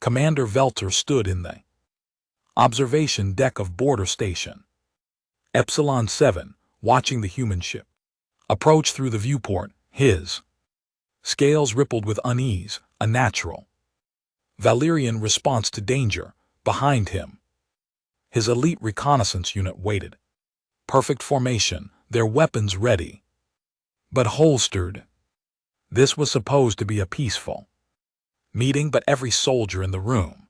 Commander Velter stood in the observation deck of Border Station Epsilon 7, watching the human ship approach through the viewport. His scales rippled with unease, a natural Valerian response to danger. Behind him, his elite reconnaissance unit waited. Perfect formation, their weapons ready, but holstered. This was supposed to be a peaceful meeting, but every soldier in the room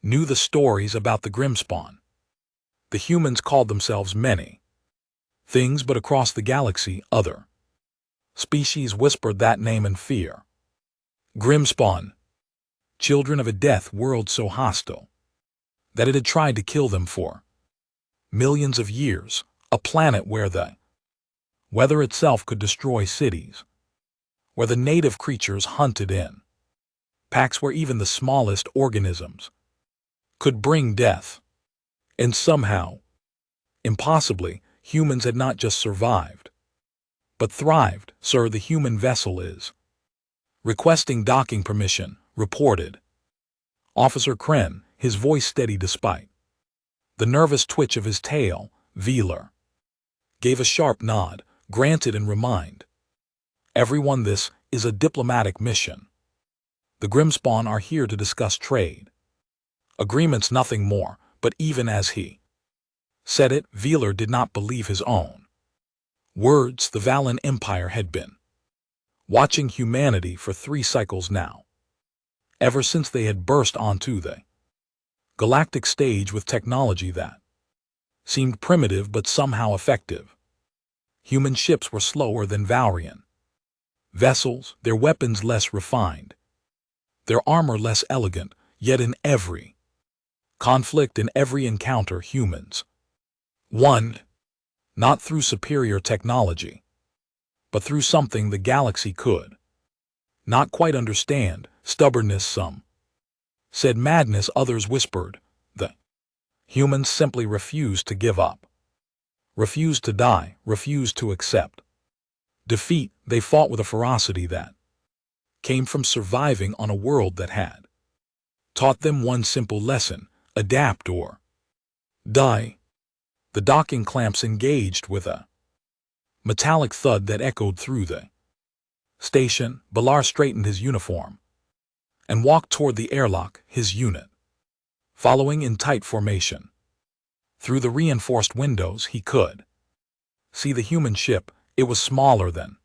knew the stories about the Grimspawn. The humans called themselves many things, but across the galaxy, other species whispered that name in fear. Grimspawn, children of a death world so hostile that it had tried to kill them for millions of years, a planet where the weather itself could destroy cities, where the native creatures hunted in packs, where even the smallest organisms could bring death. And somehow, impossibly, humans had not just survived, but thrived. "Sir, the human vessel is requesting docking permission," reported Officer Kren, his voice steady despite the nervous twitch of his tail. Veeler gave a sharp nod. "Granted, and remind everyone this is a diplomatic mission. The Grimspawn are here to discuss trade agreements, nothing more." But even as he said it, Veeler did not believe his own words. The Valen Empire had been watching humanity for 3 cycles now, ever since they had burst onto the galactic stage with technology that seemed primitive but somehow effective. Human ships were slower than Valrian vessels, their weapons less refined, their armor less elegant, yet in every conflict, in every encounter, humans won, not through superior technology, but through something the galaxy could not quite understand. Stubbornness, some said; madness, others whispered. The humans simply refused to give up, refused to die, refused to accept defeat. They fought with a ferocity that came from surviving on a world that had taught them one simple lesson: adapt or die. The docking clamps engaged with a metallic thud that echoed through the station. Balar straightened his uniform and walked toward the airlock, his unit following in tight formation. Through the reinforced windows he could see the human ship. It was smaller than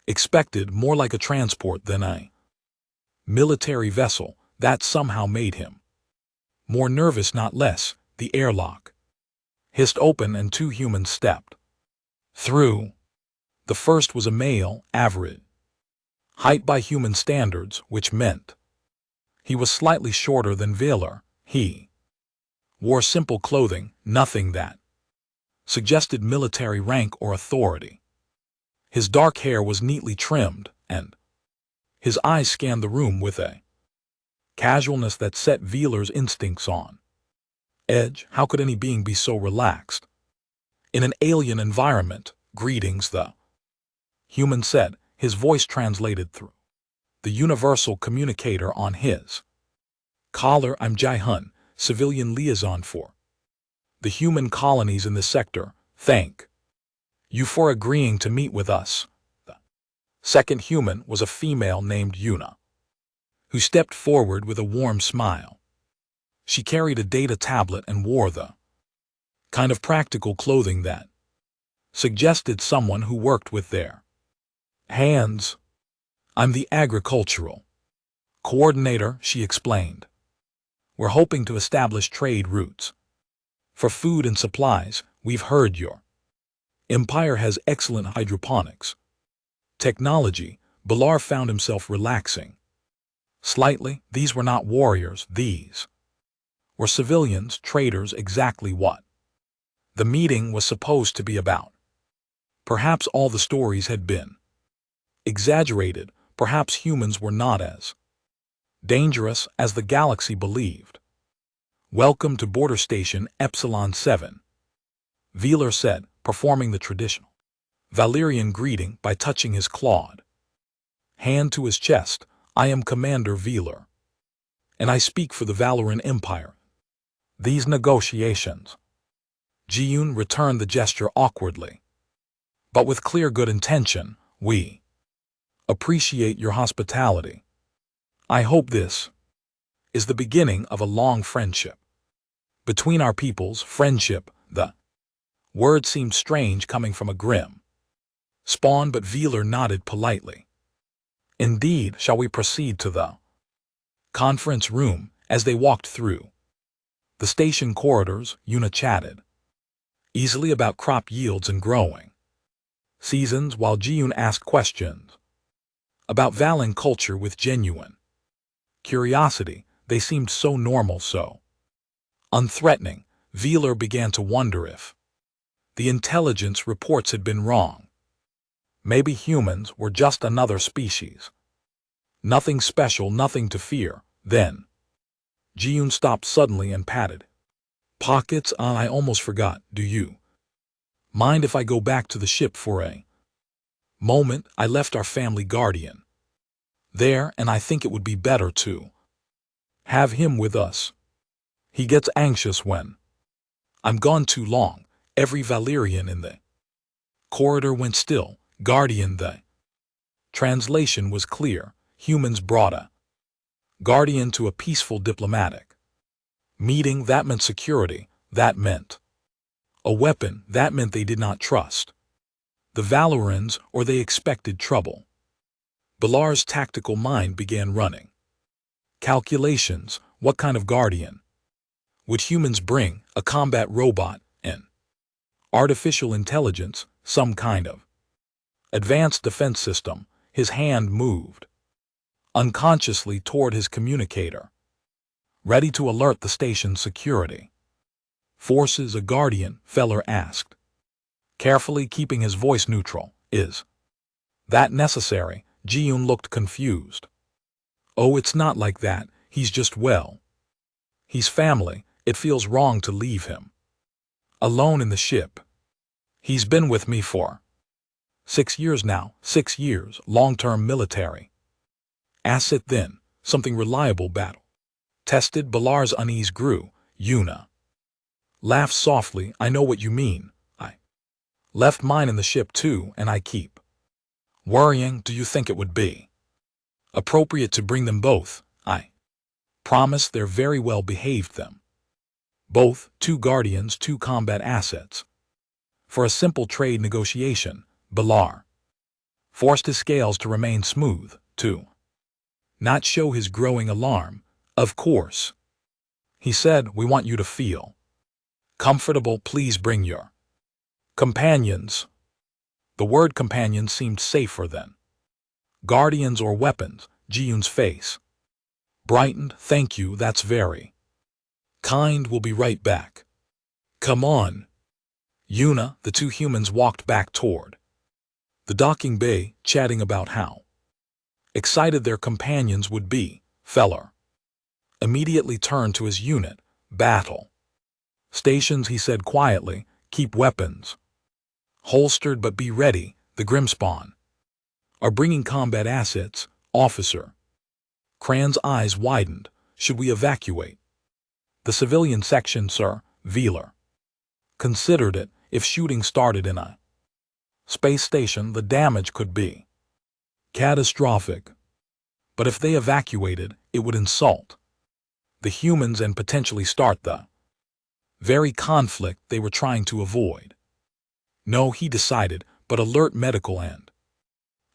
expected, more like a transport than a military vessel. That somehow made him more nervous, not less. The airlock hissed open and 2 humans stepped through. The first was a male, average height by human standards, which meant he was slightly shorter than Veeler. He wore simple clothing, nothing that suggested military rank or authority. His dark hair was neatly trimmed, and his eyes scanned the room with a casualness that set Veeler's instincts on edge. How could any being be so relaxed in an alien environment? "Greetings," the human said, his voice translated through the universal communicator on his collar. "I'm Jai-hun, civilian liaison for the human colonies in this sector. Thank you for agreeing to meet with us." The second human was a female named Yuna, who stepped forward with a warm smile. She carried a data tablet and wore the kind of practical clothing that suggested someone who worked with their hands. "I'm the agricultural coordinator," she explained. "We're hoping to establish trade routes for food and supplies. We've heard your empire has excellent hydroponics technology." Balar found himself relaxing slightly. These were not warriors, these were civilians, traders, exactly what the meeting was supposed to be about. Perhaps all the stories had been exaggerated. Perhaps humans were not as dangerous as the galaxy believed. "Welcome to Border Station Epsilon 7, Veeler said, performing the traditional Valerian greeting by touching his clawed hand to his chest. "I am Commander Veeler, and I speak for the Valoran Empire. These negotiations. Ji-yoon returned the gesture awkwardly. But with clear good intention, we appreciate your hospitality. I hope this is the beginning of a long friendship. Between our peoples, friendship, the word seemed strange coming from a Grimspawn, but Veeler nodded politely. Indeed, shall we proceed to the conference room? As they walked through the station corridors, Yuna chatted easily about crop yields and growing seasons, while Ji-yoon asked questions about Valan culture with genuine curiosity. They seemed so normal, so unthreatening. Veeler began to wonder if the intelligence reports had been wrong. Maybe humans were just another species. Nothing special, nothing to fear. Then Ji-yoon stopped suddenly and patted pockets. I almost forgot. Do you mind if I go back to the ship for a moment? I left our family guardian there, and I think it would be better to have him with us. He gets anxious when I'm gone too long. Every Valerian in the corridor went still. Guardian. The translation was clear. Humans brought a guardian to a peaceful diplomatic meeting. That meant security. That meant a weapon. That meant they did not trust the Valorans, or they expected trouble. Balar's tactical mind began running calculations. What kind of guardian would humans bring? A combat robot, an artificial intelligence, some kind of advanced defense system. His hand moved unconsciously toward his communicator, ready to alert the station's security forces. A guardian? Feller asked, carefully keeping his voice neutral. Is that necessary? Ji-yoon looked confused. Oh, it's not like that. He's just, well, he's family. It feels wrong to leave him alone in the ship. He's been with me for 6 years now. 6 years. Long-term military asset. Then something reliable. Battle tested. Balar's unease grew. Yuna laughed softly. I know what you mean. I left mine in the ship too, and I keep worrying. Do you think it would be appropriate to bring them both? I promise they're very well behaved. Them both, 2 guardians, 2 combat assets. For a simple trade negotiation. Balar forced his scales to remain smooth, to not show his growing alarm. Of course, he said, we want you to feel comfortable. Please bring your companions. The word companions seemed safer than guardians or weapons. Ji-yoon's face brightened. Thank you, that's very kind. We'll be right back. Come on, Yuna. The 2 humans walked back toward the docking bay, chatting about how excited their companions would be. Feller immediately turned to his unit. Battle stations, he said quietly. Keep weapons holstered, but be ready. The Grimspawn are bringing combat assets. Officer Cran's eyes widened. Should we evacuate the civilian section, sir? Veeler considered it. If shooting started in a space station, the damage could be catastrophic. But if they evacuated, it would insult the humans and potentially start the very conflict they were trying to avoid. No, he decided, but alert medical and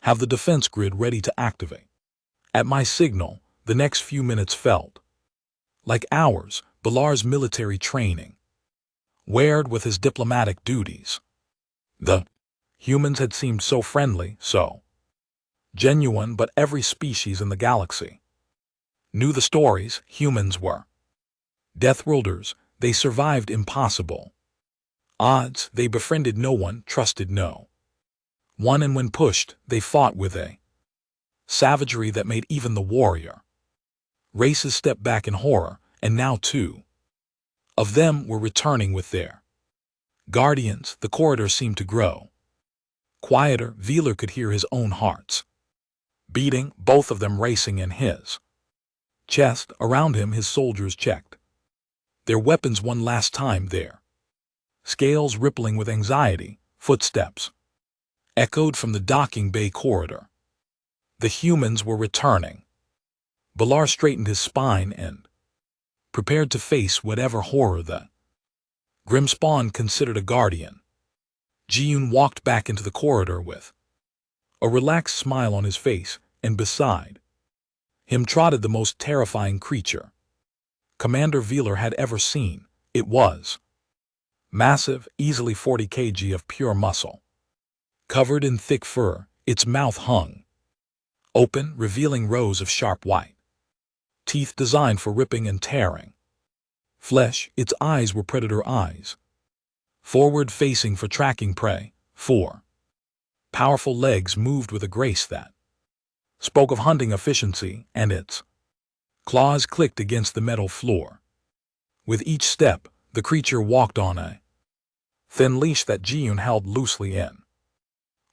have the defense grid ready to activate at my signal. The next few minutes felt like hours. Balar's military training weared with his diplomatic duties. The humans had seemed so friendly, so genuine, but every species in the galaxy knew the stories. Humans were deathworlders. They survived impossible odds. They befriended no one, trusted no one, and when pushed, they fought with a savagery that made even the warrior races step back in horror. And now 2 of them were returning with their guardians. The corridor seemed to grow quieter. Veeler could hear his own hearts beating, both of them racing in his Chest, around him his soldiers checked their weapons one last time there. Scales rippling with anxiety, footsteps echoed from the docking bay corridor. The humans were returning. Balar straightened his spine and prepared to face whatever horror the Grimspawn considered a guardian. Ji-yoon walked back into the corridor with a relaxed smile on his face, and beside him trotted the most terrifying creature Commander Veeler had ever seen. It was massive, easily 40 kg of pure muscle. Covered in thick fur, its mouth hung open, revealing rows of sharp white teeth designed for ripping and tearing flesh. Its eyes were predator eyes, forward-facing for tracking prey. 4 powerful legs moved with a grace that spoke of hunting efficiency, and its claws clicked against the metal floor. With each step, the creature walked on a thin leash that Ji-yoon held loosely in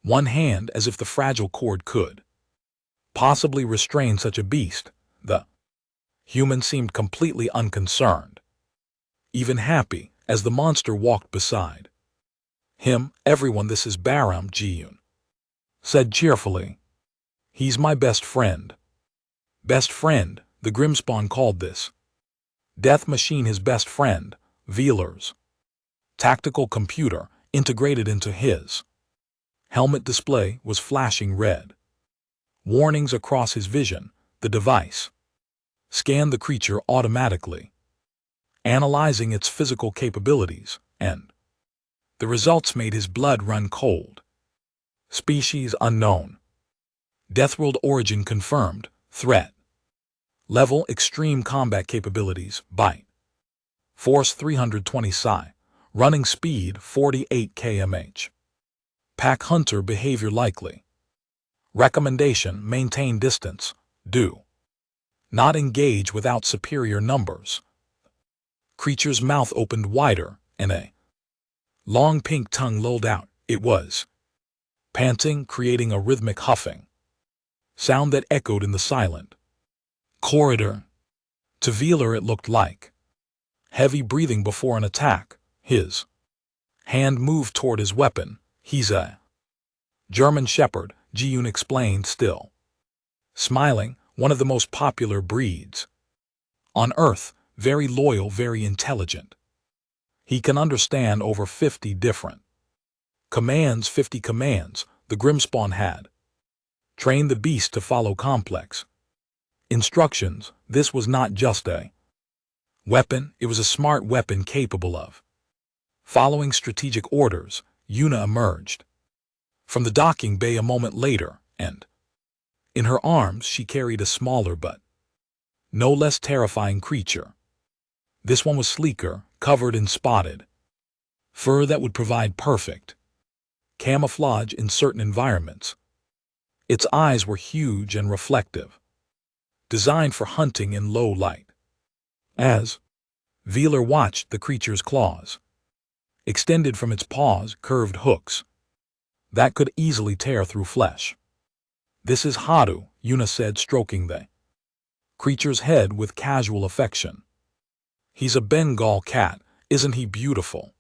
one hand, as if the fragile cord could possibly restrain such a beast. The human seemed completely unconcerned, even happy, as the monster walked beside him. "Everyone, this is Baram," Ji-yoon said cheerfully. "He's my best friend." Best friend, the Grimspawn called this death machine his best friend. Veeler's tactical computer, integrated into his helmet display, was flashing red warnings across his vision. The device scanned the creature automatically, analyzing its physical capabilities, and the results made his blood run cold. Species unknown. Deathworld origin confirmed. Threat level extreme combat capabilities. Bite force 320 psi. Running speed 48 km/h. Pack hunter behavior likely. Recommendation: maintain distance. Do not engage without superior numbers. Creature's mouth opened wider, and a long pink tongue lolled out. It was panting, creating a rhythmic huffing sound that echoed in the silent corridor. To Veeler it looked like heavy breathing before an attack. His hand moved toward his weapon. "He's a German Shepherd," Ji-yoon explained, still smiling. "One of the most popular breeds on Earth. Very loyal, very intelligent. He can understand over 50 different commands." 50 commands. The Grimspawn had trained the beast to follow complex instructions. This was not just a weapon, it was a smart weapon capable of following strategic orders. Yuna emerged from the docking bay a moment later, and in her arms she carried a smaller but no less terrifying creature. This one was sleeker, covered in spotted fur that would provide perfect camouflage in certain environments. Its eyes were huge and reflective, designed for hunting in low light. As Veeler watched, the creature's claws extended from its paws, curved hooks that could easily tear through flesh. "This is Haru," Yuna said, stroking the creature's head with casual affection. "He's a Bengal cat. Isn't he beautiful?"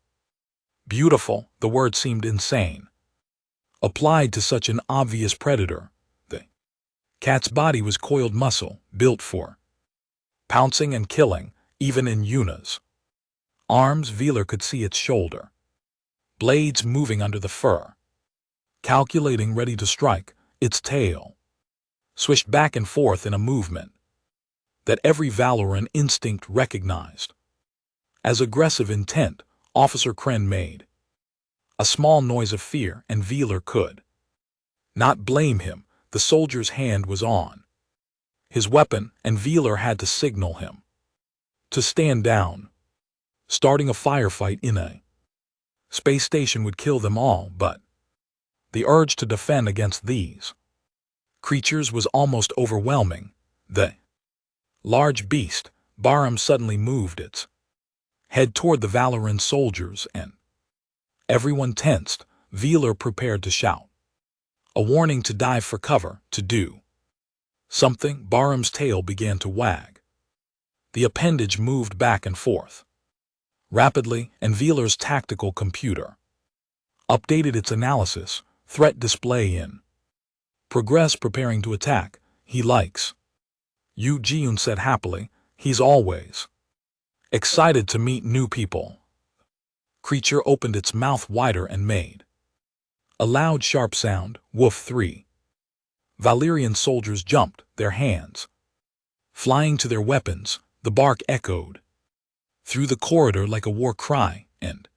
Beautiful, the word seemed insane applied to such an obvious predator. The cat's body was coiled muscle, built for pouncing and killing. Even in Yuna's arms, Veeler could see its shoulder blades moving under the fur, calculating, ready to strike. Its tail swished back and forth in a movement that every Valoran instinct recognized as aggressive intent. Officer Kren made a small noise of fear, and Veeler could not blame him. The soldier's hand was on his weapon, and Veeler had to signal him to stand down. Starting a firefight in a space station would kill them all, but the urge to defend against these creatures was almost overwhelming. The large beast, Baram, suddenly moved its head toward the Valoran soldiers, and everyone tensed. Veeler prepared to shout a warning to dive for cover, to do something. Baram's tail began to wag The appendage moved back and forth rapidly, and Wheeler's tactical computer updated its analysis, threat display in progress, preparing to attack. He likes you, Ji-yoon said happily. He's always excited to meet new people. Creature opened its mouth wider and made a loud, sharp sound. Woof. 3 Valyrian soldiers jumped, their hands flying to their weapons. The bark echoed through the corridor like a war cry, and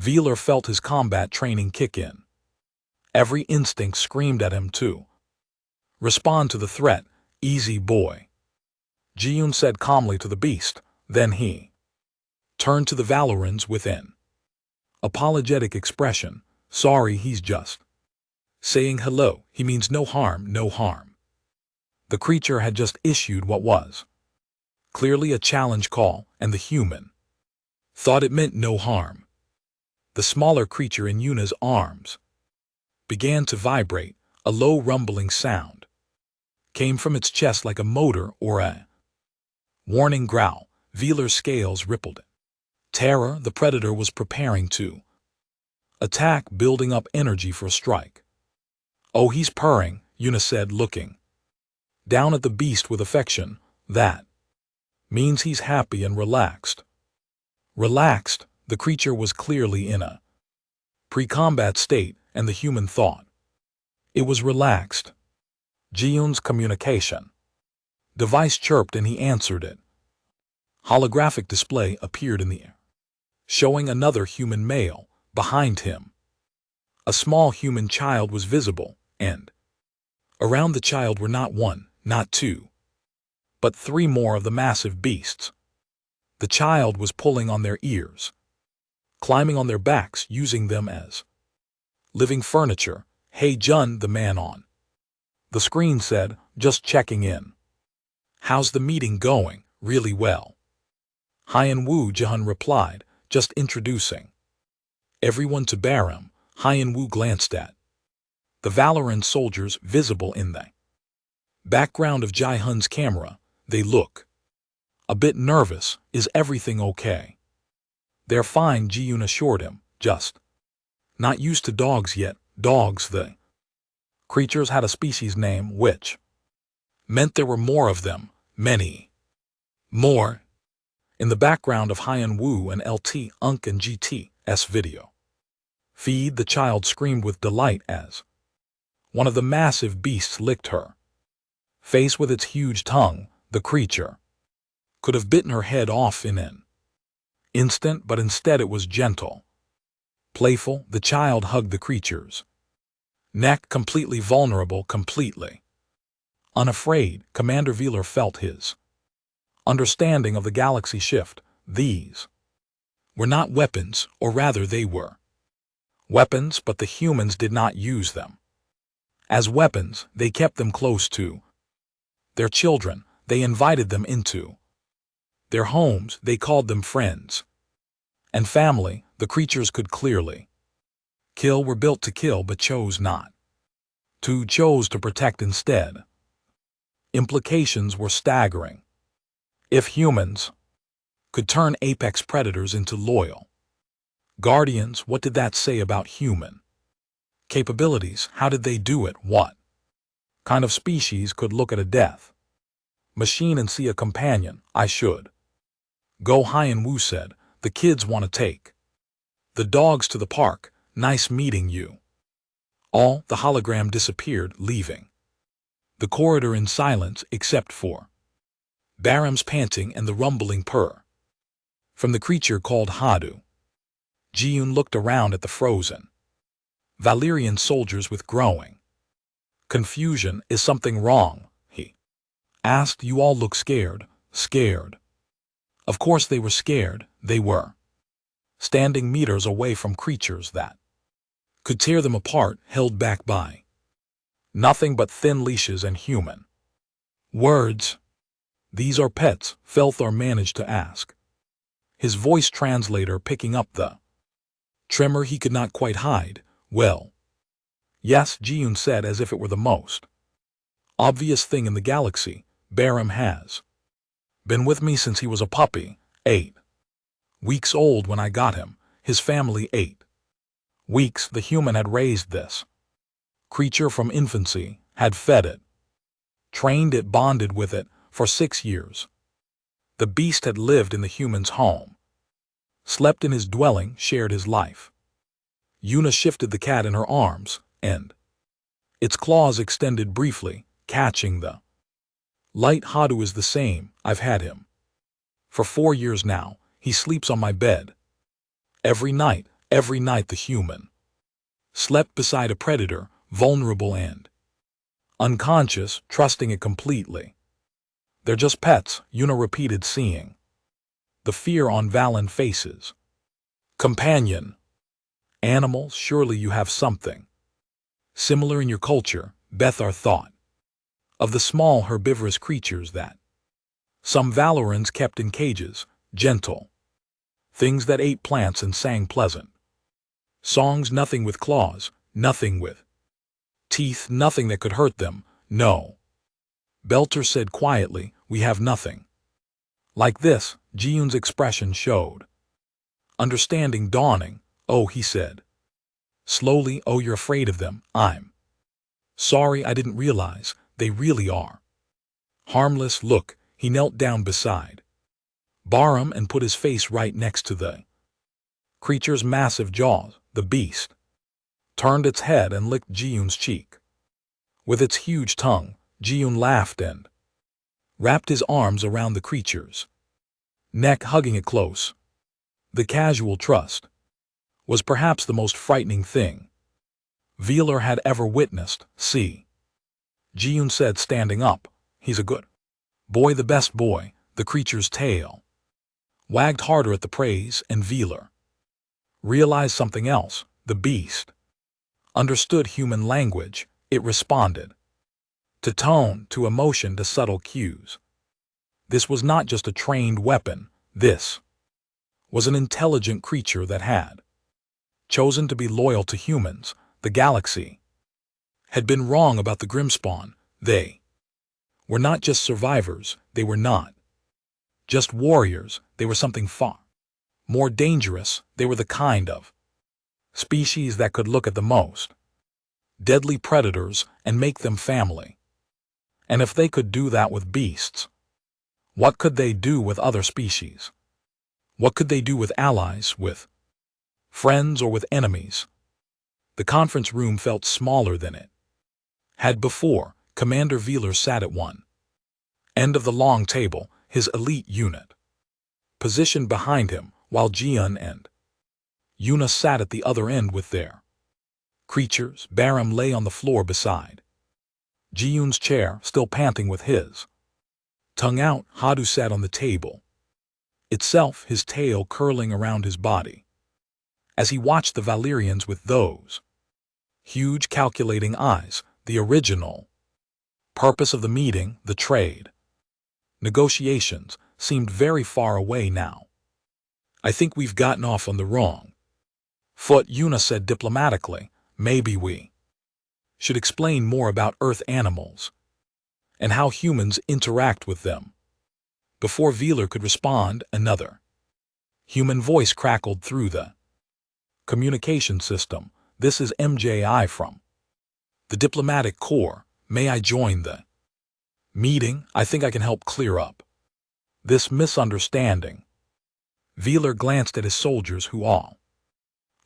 Wheeler felt his combat training kick in. Every instinct screamed at him to respond to the threat. Easy, boy, Ji-yoon said calmly to the beast. Then he turned to the Valyrians with an apologetic expression. Sorry, he's just saying hello. He means no harm, no harm. The creature had just issued what was clearly a challenge call, and the human thought it meant no harm. The smaller creature in Yuna's arms began to vibrate. A low rumbling sound came from its chest like a motor or a warning growl. Wheeler's scales rippled. Terror, the predator was preparing to attack, building up energy for a strike. Oh, he's purring, Yuna said, looking down at the beast with affection. That means he's happy and relaxed. Relaxed, the creature was clearly in a pre-combat state, and the human thought it was relaxed. Ji-yoon's communication device chirped and he answered it. Holographic display appeared in the air, showing another human male behind him. A small human child was visible, and around the child were not one, not two, but three more of the massive beasts. The child was pulling on their ears, climbing on their backs, using them as living furniture. Hey Jun, the man on the screen said, just checking in. How's the meeting going? Really well. Hyun Woo, Jahan replied, just introducing everyone to Baram. Hyun Woo glanced at the Valorant soldiers visible in the background of Jae-hun's camera. They look a bit nervous. Is everything okay? They're fine, Ji-yoon assured him, just not used to dogs yet. Dogs, the creatures had a species name, which meant there were more of them, many more. In the background of Hyun Woo and LT Unk and GT's video feed, the child screamed with delight as one of the massive beasts licked her face with its huge tongue. The creature could have bitten her head off in an instant, but instead it was gentle, playful. The child hugged the creature's neck, completely vulnerable, completely unafraid. Commander Wheeler felt his understanding of the galaxy shift. These were not weapons, or rather they were weapons, but the humans did not use them as weapons. They kept them close to their children. They invited them into their homes. They called them friends and family. The creatures could clearly kill, were built to kill, but chose not to, chose to protect instead. Implications were staggering. If humans could turn apex predators into loyal guardians, what did that say about human capabilities? How did they do it? What kind of species could look at a death machine and see a companion? I should go, Hyun Woo said. The kids want to take the dogs to the park. Nice meeting you all. The hologram disappeared, leaving the corridor in silence except for Baram's panting and the rumbling purr from the creature called Hadu. Ji-yoon looked around at the frozen Valyrian soldiers with growing confusion. Is something wrong? He asked. You all look scared. Scared? Of course they were scared. They were standing meters away from creatures that could tear them apart, held back by nothing but thin leashes and human words. These are pets, Felthor managed to ask, his voice translator picking up the tremor he could not quite hide. Well, yes, Ji-yoon said, as if it were the most obvious thing in the galaxy. Baram has Been with me since he was a puppy, 8 weeks old when I got him, his family 8 weeks. The human had raised this creature from infancy, had fed it, trained it, bonded with it for 6 years. The beast had lived in the human's home, slept in his dwelling, shared his life. Yuna shifted the cat in her arms, and its claws extended briefly, catching the light. Hadu is the same. I've had him for 4 years now. He sleeps on my bed. Every night the human slept beside a predator, vulnerable and unconscious, trusting it completely. They're just pets, Yuna repeated, seeing the fear on Valen faces. Companion animals, surely you have something similar in your culture, Bethar thought of the small herbivorous creatures that some Valorans kept in cages, gentle things that ate plants and sang pleasant songs, nothing with claws, nothing with teeth, nothing that could hurt them. No, Belter said quietly, we have nothing like this. Jiyun's expression showed understanding dawning. Oh, he said slowly, oh, you're afraid of them. I'm sorry, I didn't realize. They really are harmless. Look, he knelt down beside Barum and put his face right next to the creature's massive jaws. The beast turned its head and licked Jiyun's cheek with its huge tongue. Jiyun laughed and wrapped his arms around the creature's neck, hugging it close. The casual trust was perhaps the most frightening thing Velar had ever witnessed. See, Jiyun said, standing up, he's a good boy, the best boy. The creature's tail wagged harder at the praise, and Velar realized something else. The beast understood human language. It responded to tone, to emotion, to subtle cues. This was not just a trained weapon. This was an intelligent creature that had chosen to be loyal to humans. The galaxy had been wrong about the Grimspawn. They were not just survivors. They were not just warriors. They were something far more dangerous. They were the kind of species that could look at the most deadly predators and make them family. And if they could do that with beasts, what could they do with other species? What could they do with allies, with friends, or with enemies? The conference room felt smaller than it had before. Commander Velar sat at one end of the long table, his elite unit positioned behind him, while Jiyun and Yuna sat at the other end with their creatures. Barum lay on the floor beside Jiyun's chair, still panting with his tongue out. Hadu sat on the table itself, his tail curling around his body, as he watched the Valyrians with those huge calculating eyes. The original purpose of the meeting, the trade negotiations, seemed very far away now. I think we've gotten off on the wrong foot, Yuna said diplomatically. Maybe we should explain more about Earth animals and how humans interact with them. Before Velar could respond, another human voice crackled through the communication system. This is MJI from the diplomatic corps. May I join the meeting? I think I can help clear up this misunderstanding. Velar glanced at his soldiers, who all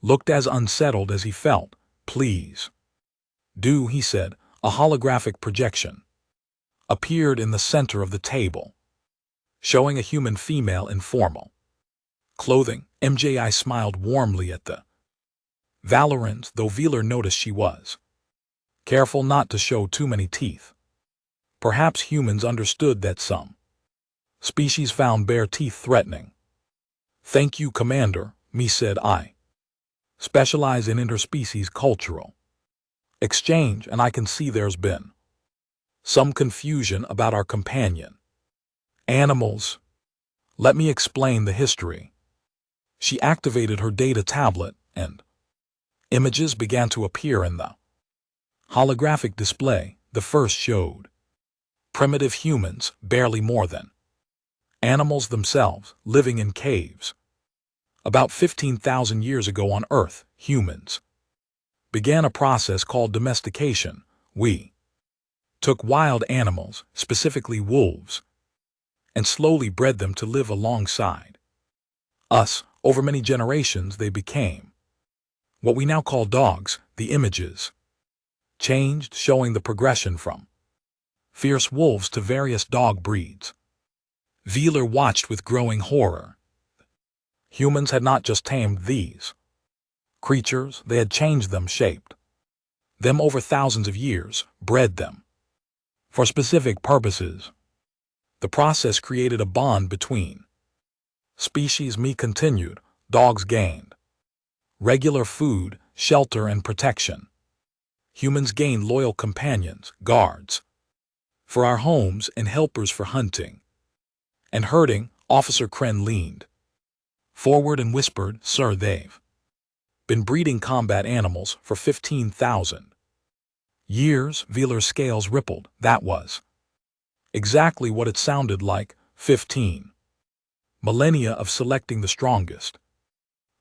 looked as unsettled as he felt. Please do, he said. A holographic projection appeared in the center of the table, showing a human female in formal clothing. MJI smiled warmly at the Valorans, though Velar noticed she was careful not to show too many teeth. Perhaps humans understood that some species found bare teeth threatening. Thank you, Commander, me said. I specialize in interspecies cultural exchange, and I can see there's been some confusion about our companion animals. Let me explain the history. She activated her data tablet, and images began to appear in the holographic display. The first showed primitive humans, barely more than Animals themselves, living in caves. About 15,000 years ago on Earth, humans began a process called domestication. We took wild animals, specifically wolves, and slowly bred them to live alongside us. Over many generations, they became what we now call dogs. The images changed, showing the progression from fierce wolves to various dog breeds. Wheeler watched with growing horror. Humans had not just tamed these creatures, they had changed them, shaped them over thousands of years, bred them for specific purposes. The process created a bond between species. Me continued. Dogs gained regular food, shelter, and protection. Humans gained loyal companions, guards for our homes, and helpers for hunting and herding. Officer Kren leaned forward and whispered, "Sir, they've been breeding combat animals for 15,000 years." Wheeler's scales rippled. That was exactly what it sounded like. 15 millennia of selecting the strongest,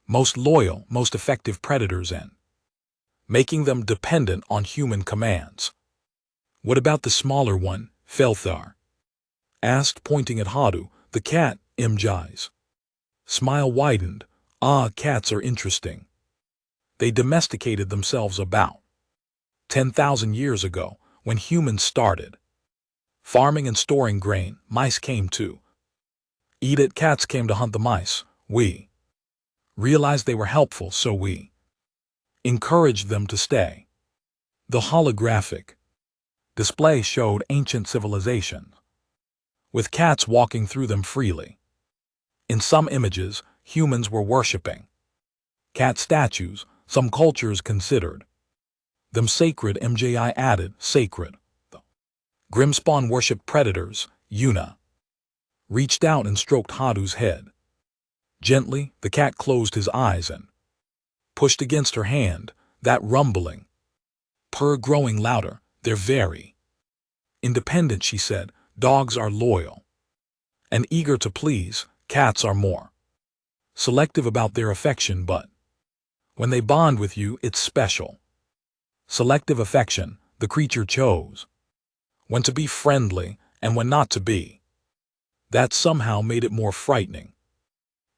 most loyal, most effective predators and making them dependent on human commands. "What about the smaller one?" Felthar asked, pointing at Hadu. "The cat." Mjai's smile widened. "Ah, cats are interesting. They domesticated themselves about 10,000 years ago, when humans started farming and storing grain. Mice came to eat it. Cats came to hunt the mice. We realized they were helpful, so we encouraged them to stay." The holographic display showed ancient civilizations, with cats walking through them freely. In some images, humans were worshipping cat statues. Some cultures considered them sacred. Mji added, "Sacred." The Grimspawn worshipped predators. Yuna reached out and stroked Hadu's head. Gently, the cat closed his eyes and pushed against her hand. That rumbling purr growing louder. "They're very independent," she said. "Dogs are loyal and eager to please. Cats are more selective about their affection, but when they bond with you, it's special." Selective affection. The creature chose when to be friendly and when not to be. That somehow made it more frightening,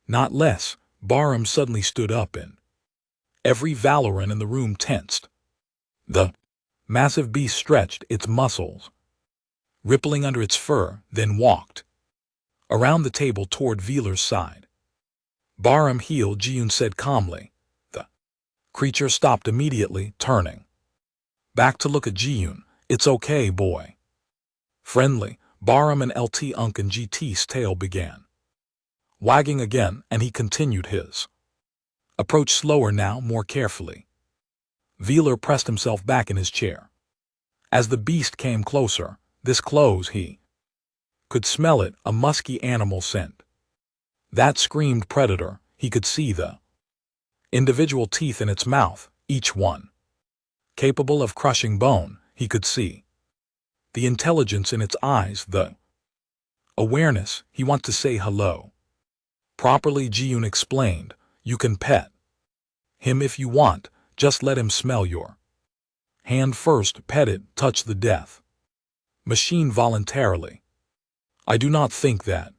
not less. Barham suddenly stood up and every Valoran in the room tensed. The massive beast stretched, its muscles rippling under its fur, then walked around the table toward Wheeler's side. Barham healed, Jiyun said calmly. The creature stopped immediately, turning back to look at Jiyun. "It's okay, boy." Friendly. Barham and LT Unk and GT's tail began wagging again, and he continued his approach, slower now, more carefully. Wheeler pressed himself back in his chair. As the beast came closer, this close, he could smell it, a musky animal scent that screamed predator. He could see the individual teeth in its mouth, each one capable of crushing bone. He could see the intelligence in its eyes, the awareness. "He wants to say hello properly," Jiyun explained. "You can pet him if you want, just let him smell your hand first. Pet it, touch the death machine voluntarily. I do not think that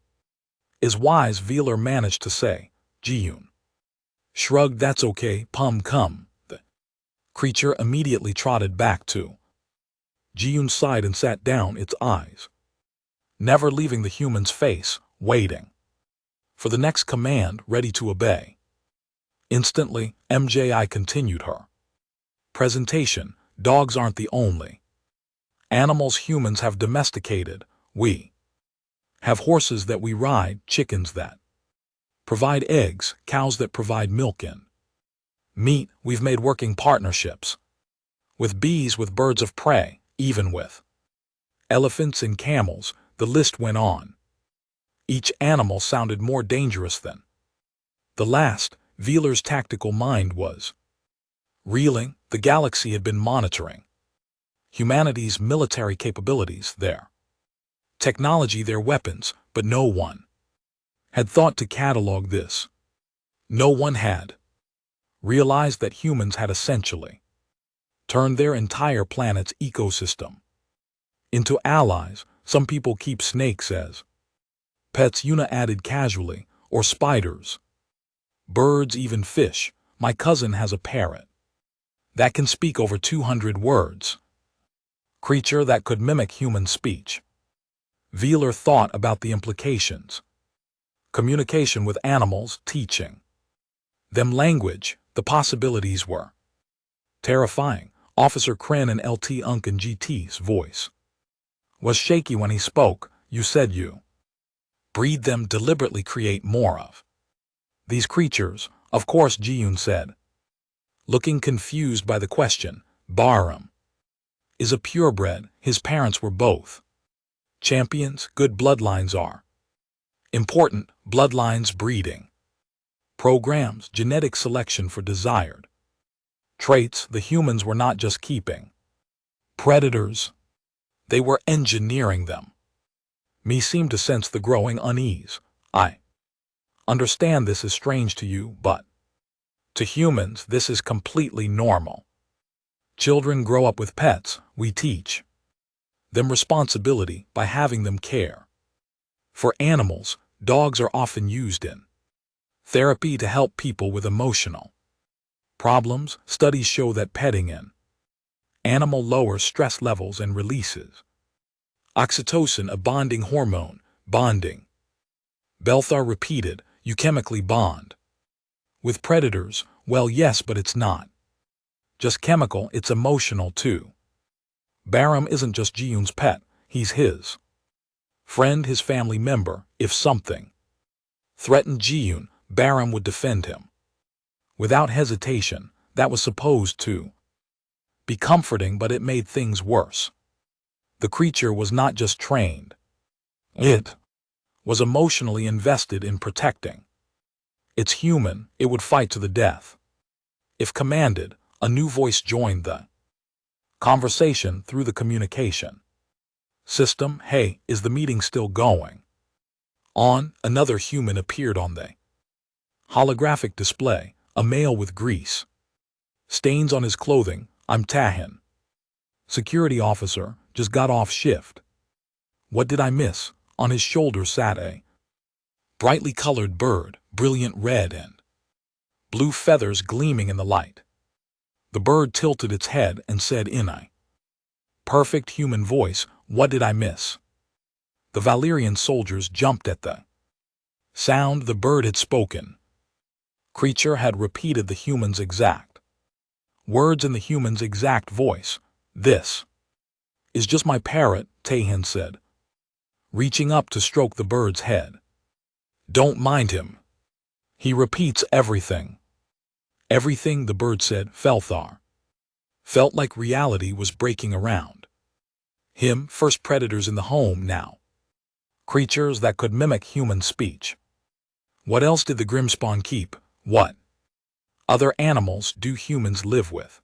is wise," Wheeler managed to say. Jiyun shrugged. "That's okay, Pum, come." The creature immediately trotted back to Jiyun's side and sat down, its eyes never leaving the human's face, waiting for the next command, ready to obey. Instantly, MJI continued her presentation. "Dogs aren't the only animals humans have domesticated. We have horses that we ride, chickens that provide eggs, cows that provide milk and meat. We've made working partnerships with bees, with birds of prey, even with elephants and camels." The list went on. Each animal sounded more dangerous than the last. Wheeler's tactical mind was reeling. The galaxy had been monitoring humanity's military capabilities, their technology, their weapons, but no one had thought to catalog this. No one had realized that humans had essentially turned their entire planet's ecosystem into allies. Some people keep snakes as pets, Yuna added casually, or spiders, birds, even fish. My cousin has a parrot that can speak over 200 words. Creature that could mimic human speech. Veeler thought about the implications. Communication with animals, teaching them language, the possibilities were terrifying. Officer Kren and LT Uncan GT's voice was shaky when he spoke. You said you breed them, deliberately create more of these creatures. Of course, Ji-yoon said, looking confused by the question. Bahram is a purebred. His parents were both champions. Good bloodlines are important. Bloodlines, breeding programs, genetic selection for desired traits. The humans were not just keeping predators, they were engineering them. Me seemed to sense the growing unease. I understand this is strange to you, but to humans this is completely normal. Children grow up with pets. We teach them responsibility by having them care for animals. Dogs are often used in therapy to help people with emotional problems. Studies show that petting an animal lowers stress levels and releases oxytocin, a bonding hormone. Bonding, Belthar repeated. You chemically bond with predators. Well, yes, but it's not just chemical, it's emotional too. Bahram isn't just Ji-yoon's pet, he's his friend, his family member. If something threatened Ji-yoon, Bahram would defend him without hesitation. That was supposed to be comforting, but it made things worse. The creature was not just trained. It was emotionally invested in protecting its human. It would fight to the death if commanded. A new voice joined the conversation through the communication system. Hey, is the meeting still going on? Another human appeared on the holographic display, a male with grease stains on his clothing. I'm Tahin, security officer, just got off shift. What did I miss? On his shoulder sat a brightly colored bird, brilliant red and blue feathers gleaming in the light. The bird tilted its head and said in a perfect human voice, what did I miss? The Valyrian soldiers jumped at the sound. The bird had spoken. Creature had repeated the human's exact words in the human's exact voice. This is just my parrot, Tahin said, reaching up to stroke the bird's head. Don't mind him. He repeats everything. Everything, the bird said. Felthar felt like reality was breaking around him. First predators in the home now. Creatures that could mimic human speech. What else did the Grimspawn keep? What other animals do humans live with?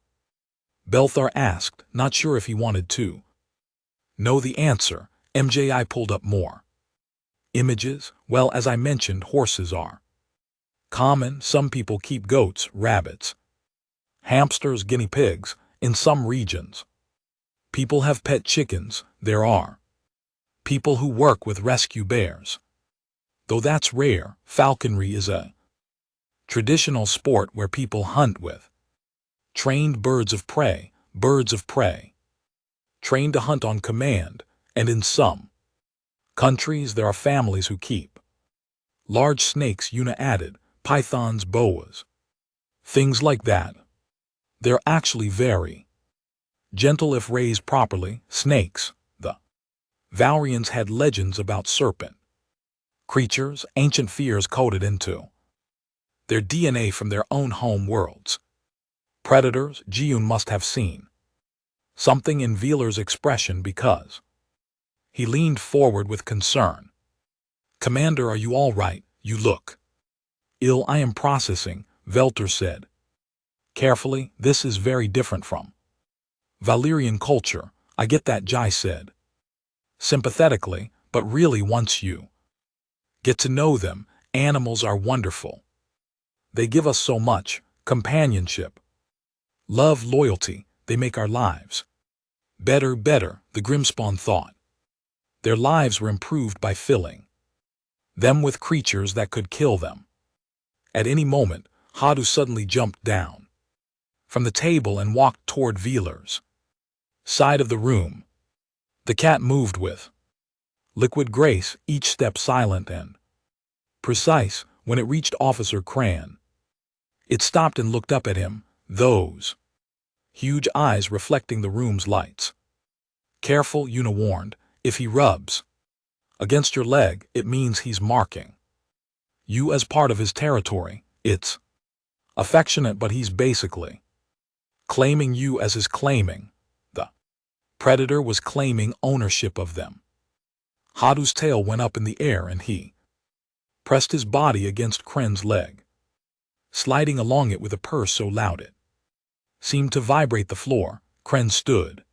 Belthar asked, not sure if he wanted to know the answer. MJI pulled up more images. Well, as I mentioned, horses are common. Some people keep goats, rabbits, hamsters, guinea pigs. In some regions, people have pet chickens. There are people who work with rescue bears, though that's rare. Falconry is a traditional sport where people hunt with trained birds of prey, trained to hunt on command. And in some countries there are families who keep large snakes, Yuna added, pythons, boas, things like that. They're actually very gentle if raised properly. Snakes, the Valyrians had legends about serpent creatures, ancient fears coded into their DNA from their own home worlds. Predators, Ji-yoon must have seen something in Veeler's expression because he leaned forward with concern. Commander, are you all right? You look ill. I am processing, Velter said carefully. This is very different from Valyrian culture. I get that, Jai said sympathetically, but really once you get to know them Animals are wonderful. They give us so much: companionship, love, loyalty. They make our lives better, the Grimspawn thought. Their lives were improved by filling them with creatures that could kill them. At any moment, Hadu suddenly jumped down from the table and walked toward Veeler's side of the room. The cat moved with liquid grace, each step silent and precise. When it reached Officer Cran, it stopped and looked up at him, those huge eyes reflecting the room's lights. Careful, Yuna warned. If he rubs against your leg, it means he's marking you as part of his territory. It's affectionate, but he's basically claiming you as his. Claiming. The predator was claiming ownership of them. Hadu's tail went up in the air and he pressed his body against Kren's leg, sliding along it with a purr so loud it seemed to vibrate the floor. Kren stood,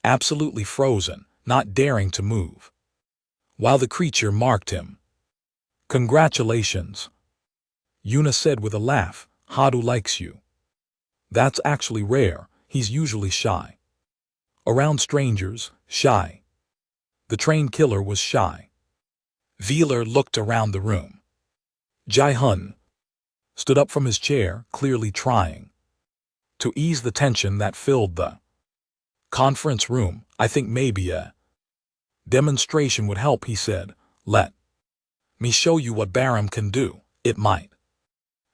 absolutely frozen, not daring to move, while the creature marked him. "Congratulations," Yuna said with a laugh. "Hadu likes you. That's actually rare. He's usually shy around strangers, shy." The trained killer was shy. Veeler looked around the room. Jai-hun stood up from his chair, clearly trying to ease the tension that filled the conference room. "I think maybe a demonstration would help," he said. "Let me show you what Baram can do. It might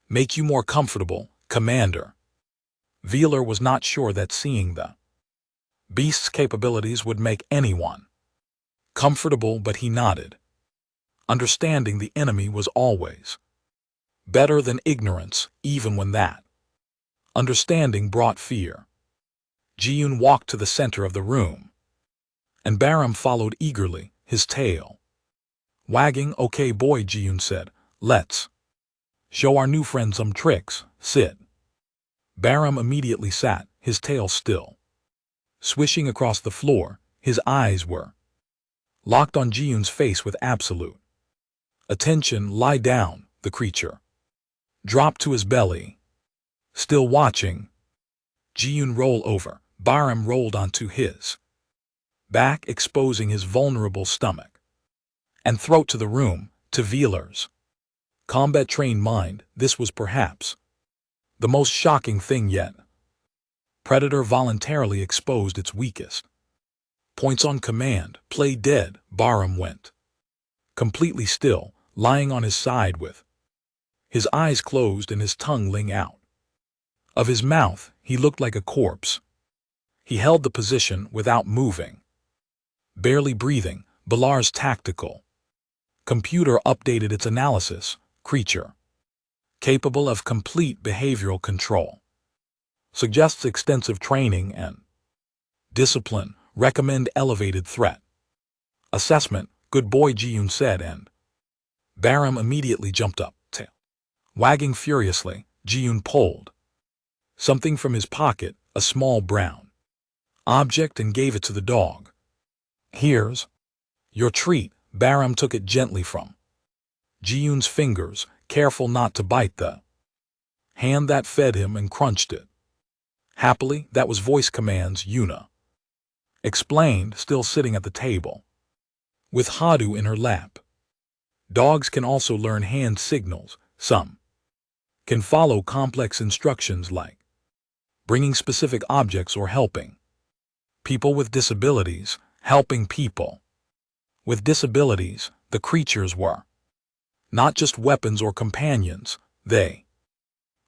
make you more comfortable, Commander." Veeler was not sure that seeing the beast's capabilities would make anyone comfortable, but he nodded. Understanding the enemy was always better than ignorance, even when that understanding brought fear. Ji-yoon walked to the center of the room, and Baram followed eagerly, his tail wagging. "Okay, boy," Ji-yoon said. "Let's show our new friend some tricks. Sit." Baram immediately sat, his tail still swishing across the floor. His eyes were locked on Ji-yoon's face with absolute attention. "Lie down." The creature dropped to his belly, still watching. Ji-yoon rolled over. Baram rolled onto his back, exposing his vulnerable stomach and throat to the room. To Veeler's combat-trained mind, this was perhaps the most shocking thing yet. Predator voluntarily exposed its weakest points on command. "Play dead." Baram went completely still, lying on his side with his eyes closed and his tongue ling out of his mouth. He looked like a corpse. He held the position without moving, barely breathing. Balar's tactical computer updated its analysis. Creature capable of complete behavioral control. Suggests extensive training and discipline. Recommend elevated threat assessment. "Good boy," Ji-yoon said, and Baram immediately jumped up, tail wagging furiously. Ji-yoon pulled something from his pocket, a small brown object, and gave it to the dog. "Here's your treat." Baram took it gently from Ji-yoon's fingers, careful not to bite the hand that fed him, and crunched it happily. "That was voice commands," Yuna explained, still sitting at the table with Hadu in her lap. "Dogs can also learn hand signals. Some can follow complex instructions like bringing specific objects or helping people with disabilities." Helping people with disabilities. The creatures were not just weapons or companions. They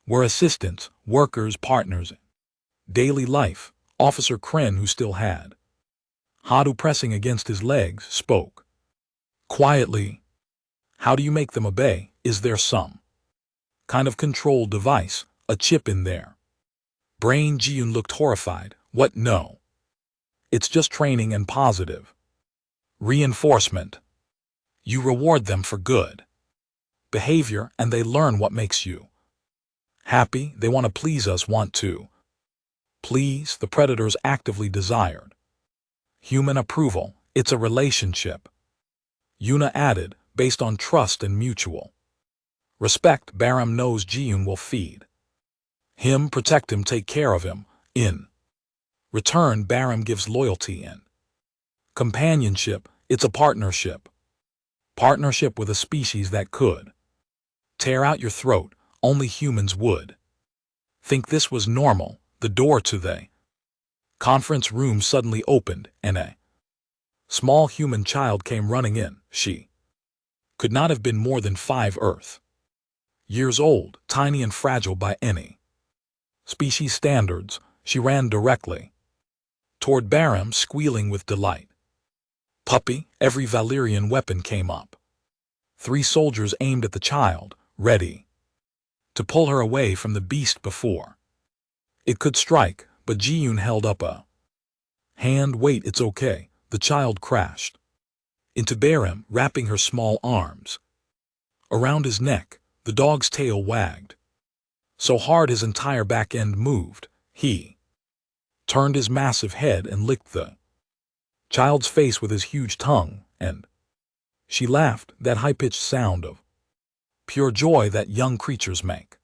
were assistants, workers, partners in daily life. Officer Kren, who still had Hadu pressing against his legs, spoke quietly. "How do you make them obey? Is there some kind of control device, a chip in their brain?" Ji-yoon looked horrified. "What? No. It's just training and positive reinforcement. You reward them for good behavior, and they learn what makes you happy. They want to please us, want to please." The predators actively desired human approval. "It's a relationship," Yuna added, "based on trust and mutual Respect Baram knows Jiyun will feed him, protect him, take care of him. In return, Baram gives loyalty and companionship. It's a partnership. Partnership with a species that could tear out your throat, only humans would. Think this was normal. The door to the conference room suddenly opened, and a small human child came running in. She could not have been more than 5 Earth years old, tiny and fragile by any species standards. She ran directly toward Baram, squealing with delight. Puppy, every Valyrian weapon came up. 3 soldiers aimed at the child, ready to pull her away from the beast before it could strike, but Jiyun held up a hand. Wait, it's okay. The child crashed into Baram, wrapping her small arms around his neck. The dog's tail wagged so hard his entire back end moved. He turned his massive head and licked the child's face with his huge tongue, and she laughed, that high-pitched sound of pure joy that young creatures make.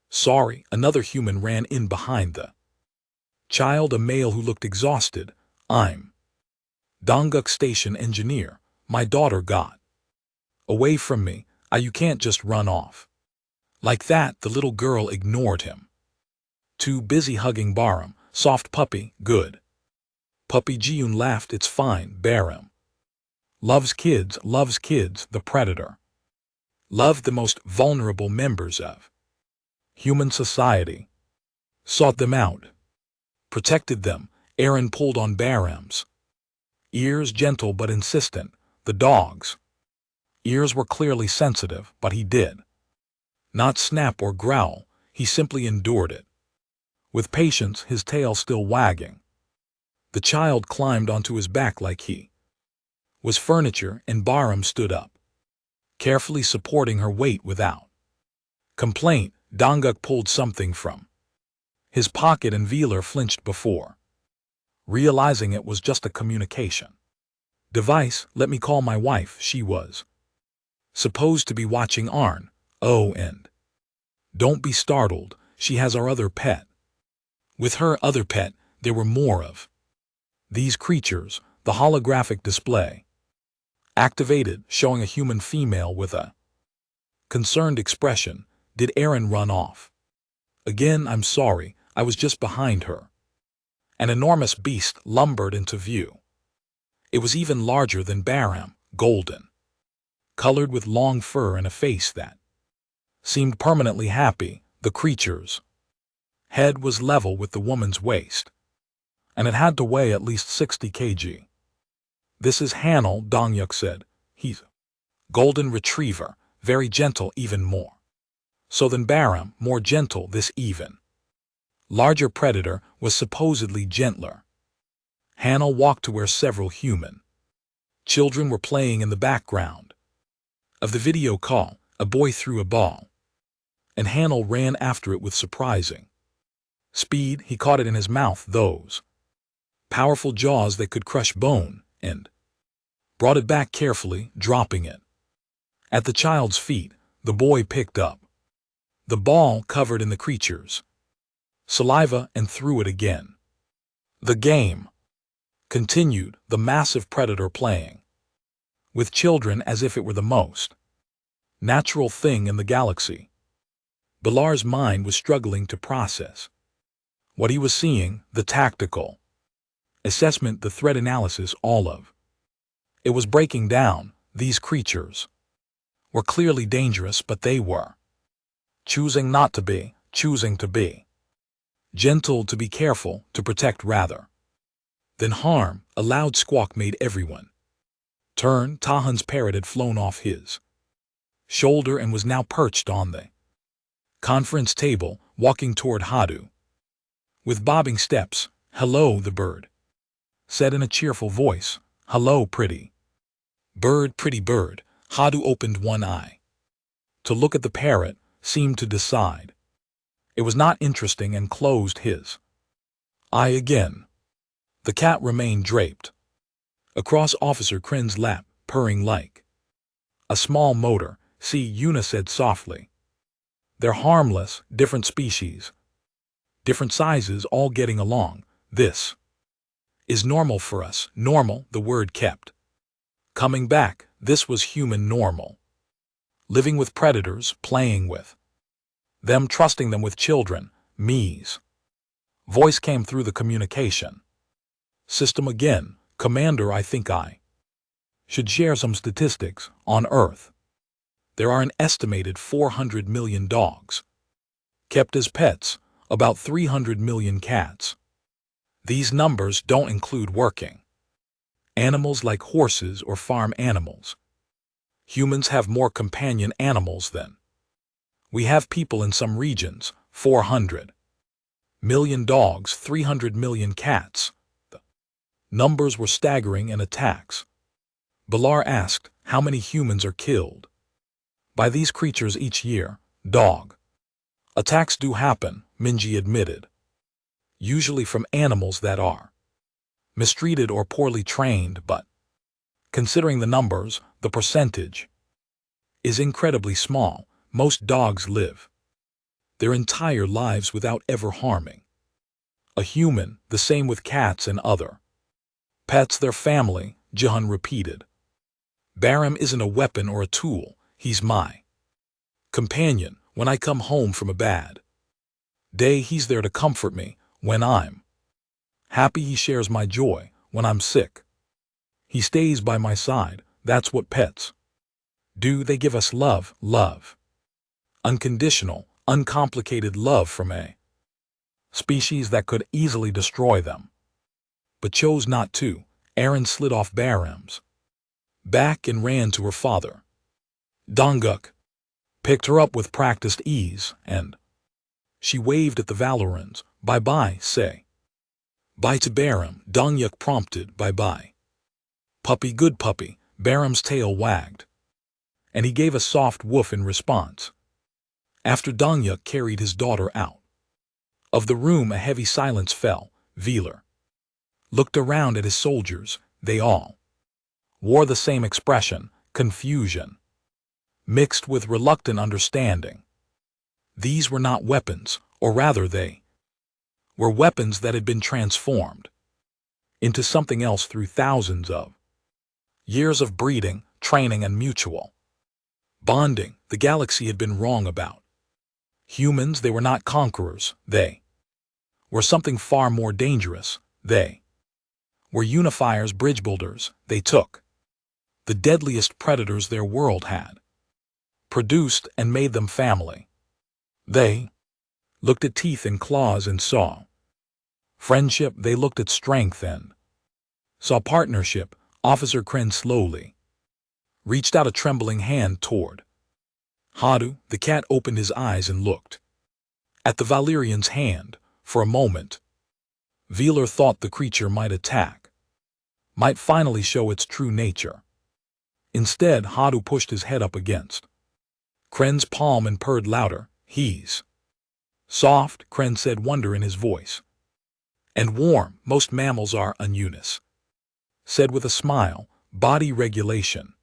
Sorry, another human ran in behind the child, a male who looked exhausted. I'm Dongguk station engineer. My daughter got away from me. You can't just run off like that. The little girl ignored him. Too busy hugging Baram. Soft puppy, good puppy. Jiyun laughed. It's fine. Baram loves kids, the predator loved the most vulnerable members of human society, sought them out, protected them. Aaron pulled on Baram's ears, gentle but insistent. The dog's ears were clearly sensitive, but he did not snap or growl. He simply endured it with patience, his tail still wagging. The child climbed onto his back like he was furniture, and Baram stood up, carefully supporting her weight without complaint. Dongguk pulled something from his pocket, and Velar flinched before realizing it was just a communication device. Let me call my wife. She was supposed to be watching Arn. Oh, and don't be startled. She has our other pet. With her other pet, there were more of these creatures. The holographic display activated, showing a human female with a concerned expression. Did Aaron run off again? I'm sorry, I was just behind her. An enormous beast lumbered into view. It was even larger than Baram, golden, colored with long fur and a face that seemed permanently happy. The creature's head was level with the woman's waist, and it had to weigh at least 60 kg. This is Hanel, Dongyuk said. He's a golden retriever, very gentle, even more so than Baram, more gentle. This even larger predator was supposedly gentler. Hanel walked to where several human children were playing in the background of the video call. A boy threw a ball, and Hanel ran after it with surprising speed. He caught it in his mouth, those powerful jaws that could crush bone, and brought it back carefully, dropping it at the child's feet. The boy picked up the ball covered in the creature's saliva and threw it again. The game continued, the massive predator playing with children as if it were the most natural thing in the galaxy. Bilar's mind was struggling to process what he was seeing, the tactical assessment, the threat analysis, all of it was breaking down. These creatures were clearly dangerous, but they were choosing not to be, choosing to be gentle, to be careful, to protect rather than harm. A loud squawk made everyone turn. Tahan's parrot had flown off his shoulder and was now perched on the conference table, walking toward Hadu with bobbing steps. Hello, the bird said in a cheerful voice. Hello, pretty bird, pretty bird. Hadu opened one eye to look at the parrot, seemed to decide it was not interesting, and closed his eye again. The cat remained draped across Officer Kren's lap, purring like a small motor. See, Yuna said softly. They're harmless, different species. Different sizes, all getting along. This is normal for us. Normal, the word kept coming back. This was human normal. Living with predators, playing with them, trusting them with children. Me's voice came through the communication system again. Commander, I think I should share some statistics. On Earth, there are an estimated 400 million dogs kept as pets, about 300 million cats. These numbers don't include working animals like horses or farm animals. Humans have more companion animals than we have people in some regions. 400 million dogs, 300 million cats. The numbers were staggering. And attacks. Balar asked, how many humans are killed by these creatures each year? Dog attacks do happen, Minji admitted. Usually from animals that are mistreated or poorly trained, but considering the numbers, the percentage is incredibly small. Most dogs live their entire lives without ever harming a human. The same with cats and other pets. Their family, Jihan repeated. Baram isn't a weapon or a tool. He's my companion. When I come home from a bad day, he's there to comfort me. When I'm happy, he shares my joy. When I'm sick, he stays by my side. That's what pets do. They give us love. Love. Unconditional, uncomplicated love from a species that could easily destroy them, but chose not to. Aaron slid off Baram's back and ran to her father. Dongguk picked her up with practiced ease, and she waved at the Valorans. Bye-bye, say. Bye to Baram, Dongyuk prompted. Bye-bye. Puppy, good puppy. Baram's tail wagged, and he gave a soft woof in response. After Dongyuk carried his daughter out of the room, a heavy silence fell. Velar looked around at his soldiers. They all wore the same expression, confusion mixed with reluctant understanding. These were not weapons, or rather they were weapons that had been transformed into something else through thousands of years of breeding, training, and mutual bonding. The galaxy had been wrong about humans. They were not conquerors. They were something far more dangerous. They were unifiers, bridge builders. They took the deadliest predators their world had produced and made them family. They looked at teeth and claws and saw friendship. They looked at strength and saw partnership. Officer Kren slowly reached out a trembling hand toward Hadu. The cat opened his eyes and looked at the Valyrian's hand. For a moment, Velar thought the creature might attack, might finally show its true nature. Instead, Hadu pushed his head up against Kren's palm and purred louder. He's soft, Kren said, wonder in his voice. And warm. Most mammals are, Unis said with a smile. Body regulation.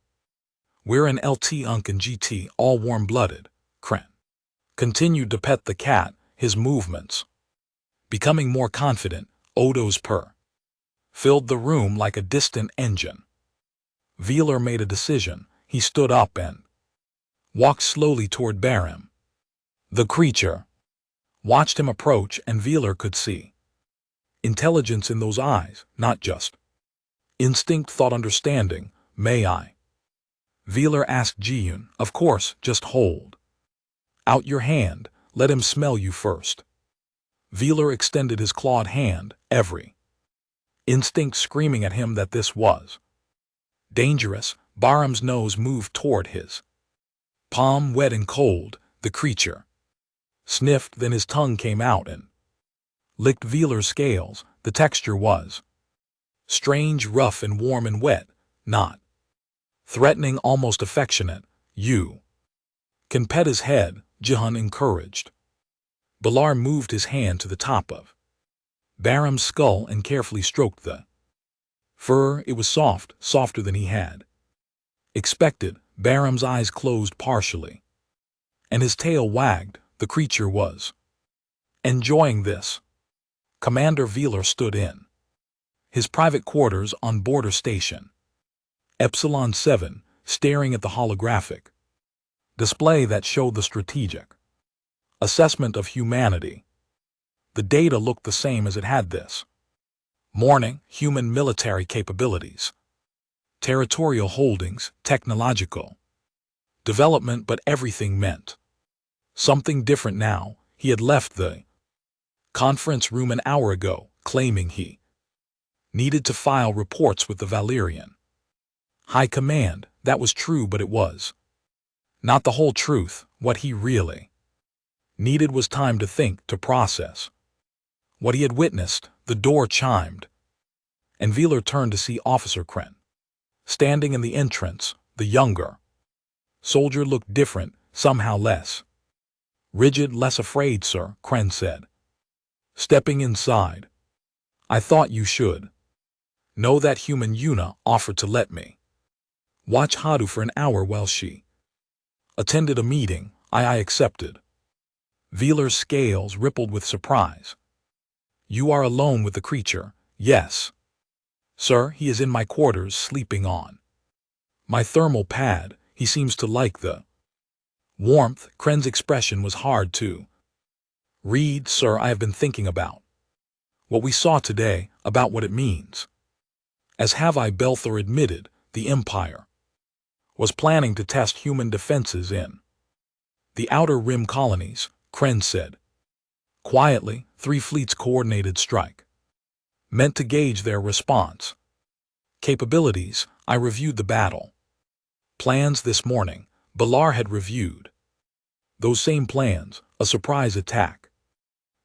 We're an LT, Unk, and GT, all warm-blooded. Kren continued to pet the cat, his movements becoming more confident. Odo's purr filled the room like a distant engine. Velar made a decision. He stood up and walked slowly toward Baram. The creature watched him approach, and Velar could see intelligence in those eyes, not just instinct, thought, understanding. May I? Velar asked Jiyun. Of course, just hold out your hand. Let him smell you first. Velar extended his clawed hand, every instinct screaming at him that this was dangerous. Baram's nose moved toward his palm, wet and cold. The creature sniffed, then his tongue came out and licked Velar's scales. The texture was strange, rough and warm and wet, not threatening, almost affectionate. You can pet his head, Jihan encouraged. Balar moved his hand to the top of Baram's skull and carefully stroked the fur. It was soft, softer than he had expected. Baram's eyes closed partially, and his tail wagged. The creature was enjoying this. Commander Veeler stood in his private quarters on Border Station. Epsilon 7, staring at the holographic display that showed the strategic assessment of humanity. The data looked the same as it had this morning: human military capabilities, territorial holdings, technological development, but everything meant something different now. He had left the conference room an hour ago, claiming he needed to file reports with the Valerian High Command. That was true, but it was not the whole truth. What he really needed was time to think, to process what he had witnessed. The door chimed, and Veeler turned to see Officer Kren standing in the entrance. The younger soldier looked different, somehow less rigid, less afraid. "Sir," Kren said, stepping inside, "I thought you should know that human Yuna offered to let me watch Hadu for an hour while she attended a meeting. I accepted." Veeler's scales rippled with surprise. "You are alone with the creature?" "Yes, sir. He is in my quarters, sleeping on my thermal pad. He seems to like the warmth." Kren's expression was hard to read. "Sir, I have been thinking about what we saw today, about what it means. As have I," Belthor admitted. "The Empire was planning to test human defenses in the Outer Rim colonies," Kren said quietly. 3 fleets coordinated strike, meant to gauge their response capabilities. I reviewed the battle plans this morning." Balar had reviewed those same plans, a surprise attack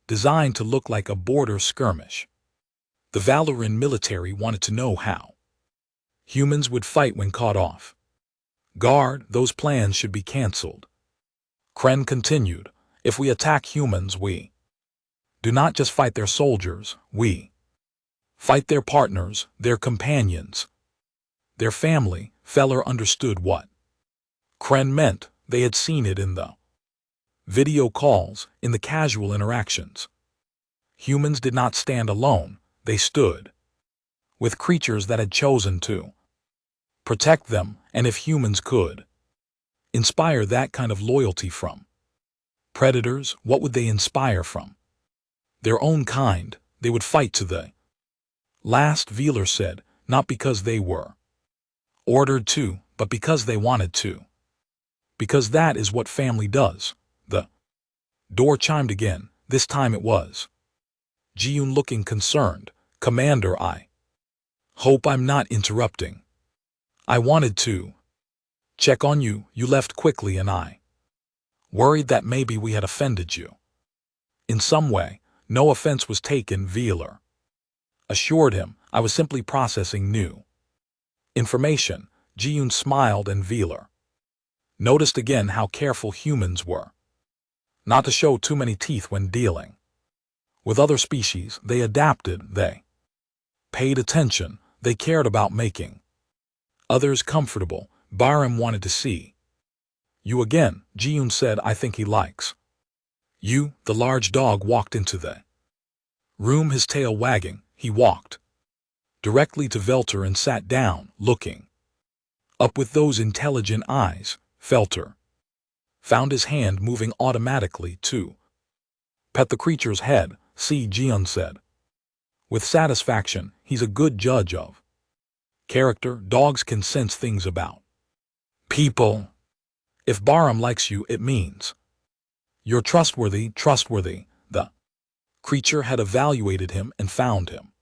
designed to look like a border skirmish. The Valerian military wanted to know how humans would fight when caught off guard. "Those plans should be cancelled," Kren continued. "If we attack humans, we do not just fight their soldiers, we fight their partners, their companions, their family." Feller understood what Kren meant. They had seen it in the video calls, in the casual interactions. Humans did not stand alone. They stood with creatures that had chosen to protect them, and if humans could inspire that kind of loyalty from predators, what would they inspire from their own kind? They would fight to the last, Veeler said, not because they were ordered to, but because they wanted to. Because that is what family does. The door chimed again. This time it was Ji-yoon, looking concerned. "Commander, I hope I'm not interrupting. I wanted to check on you. You left quickly and I worried that maybe we had offended you in some way." "No offense was taken," Veeler assured him. "I was simply processing new information." Ji-yoon smiled, and Veeler noticed again how careful humans were not to show too many teeth when dealing with other species. They adapted, they paid attention, they cared about making others comfortable. "Baram wanted to see you again," Ji-yoon said. "I think he likes you." The large dog walked into the room, his tail wagging. He walked directly to Velter and sat down, looking up with those intelligent eyes. Velter found his hand moving automatically to pet the creature's head. "See," Ji-yoon said with satisfaction. "He's a good judge of character. Dogs can sense things about people. If Baram likes you, it means you're trustworthy." The creature had evaluated him and found him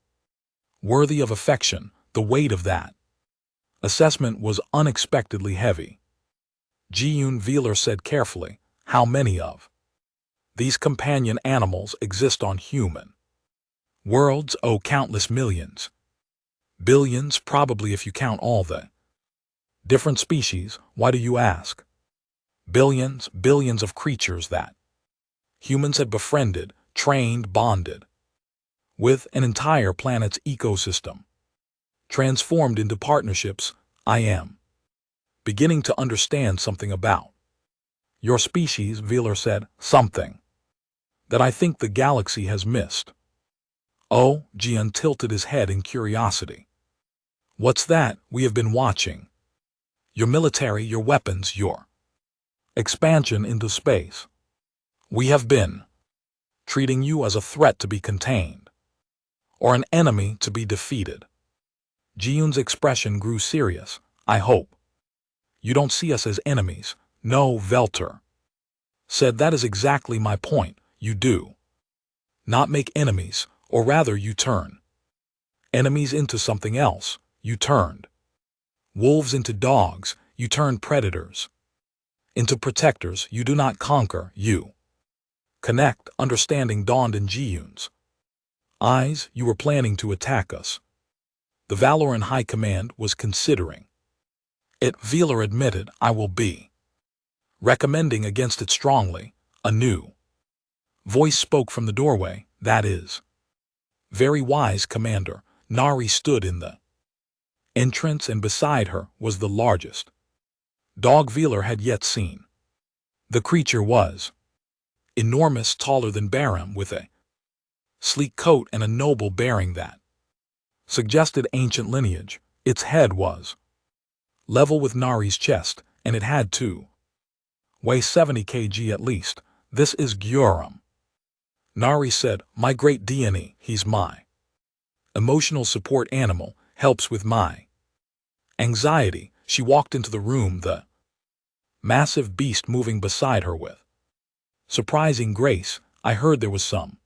worthy of affection. The weight of that assessment was unexpectedly heavy. Ji-yoon, Veeler said carefully, "How many of these companion animals exist on human worlds?" "Oh, countless millions. Billions, probably, if you count all the different species." "Why do you ask?" Billions of creatures that humans had befriended, trained, bonded with, an entire planet's ecosystem transformed into partnerships. I am beginning to understand something about your species, Wheeler said, something that I think the galaxy has missed. Oh, Jian tilted his head in curiosity. What's that? We have been watching your military, your weapons, your expansion into space. We have been treating you as a threat to be contained, or an enemy to be defeated. Jiun's expression grew serious. I hope you don't see us as enemies. No, Velter said, that is exactly my point. You do not make enemies, or rather you turn enemies into something else. You turned wolves into dogs. You turned predators into protectors. You do not conquer. You connect. Understanding dawned in Jiun's eyes. You were planning to attack us. The Valoran High Command was considering it. Wheeler admitted, I will be recommending against it strongly. A new voice spoke from the doorway. That is very wise, Commander. Nari stood in the entrance, and beside her was the largest dog Wheeler had yet seen. The creature was enormous, taller than Baram, with a sleek coat and a noble bearing that suggested ancient lineage. Its head was level with Nari's chest, and it had to weigh 70 kg at least. This is Gyurum, Nari said. My great deity. He's my emotional support animal, helps with my anxiety. She walked into the room, the massive beast moving beside her with surprising grace. I heard there was some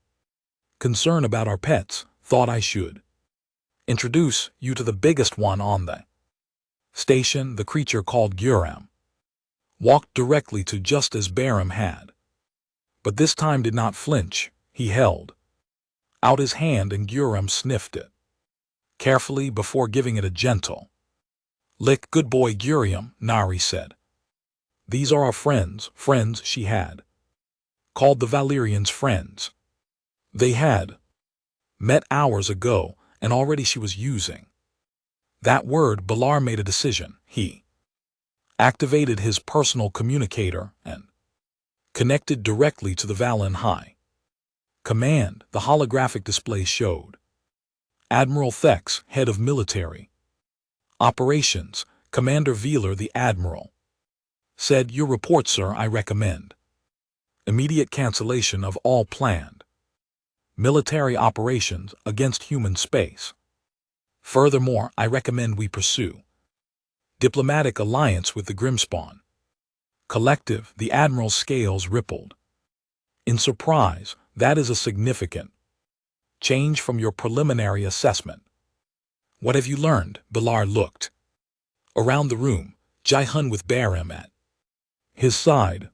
concern about our pets. Thought I should introduce you to the biggest one on the station. The creature called Gyuram walked directly to, just as Baram had, but this time did not flinch. He held out his hand, and Gyuram sniffed it carefully before giving it a gentle lick. Good boy, Gyuram, Nari said. These are our friends. Friends she had called the Valerians friends. They had met hours ago, and already she was using that word. Balar made a decision. He activated his personal communicator and connected directly to the Valen High Command. The holographic display showed Admiral Thex, head of military operations. Commander Wheeler, the Admiral, said, your report, sir. I recommend immediate cancellation of all planned military operations against human space. Furthermore, I recommend we pursue diplomatic alliance with the Grimspawn Collective. The Admiral's scales rippled in surprise. That is a significant change from your preliminary assessment. What have you learned? Balar looked around the room, Jai-Hun with Baram at his side,